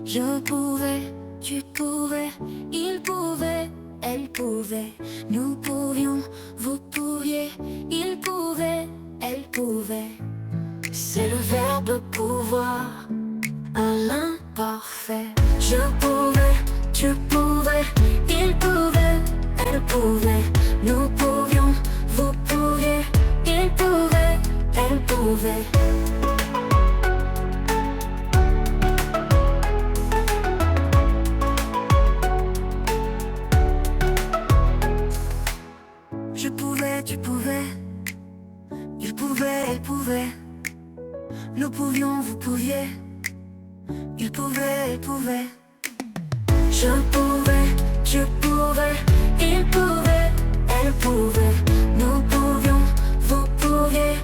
Je pouvais, tu pouvais, il pouvait, elle pouvait, nous pouvions, vous pouviez, il pouvait, elle pouvait. C'est le verbe pouvoir à l'imparfait. Je pouvais, tu pouvais, il pouvait, elle pouvait, nous pouvions, vous pouviez, il pouvait, elle pouvait. Je pouvais, tu pouvais, il pouvait, elle pouvait, nous pouvions, vous pouviez, il pouvait, elle pouvait. Je pouvais, tu pouvais, il pouvait, elle pouvait, nous pouvions, vous pouviez,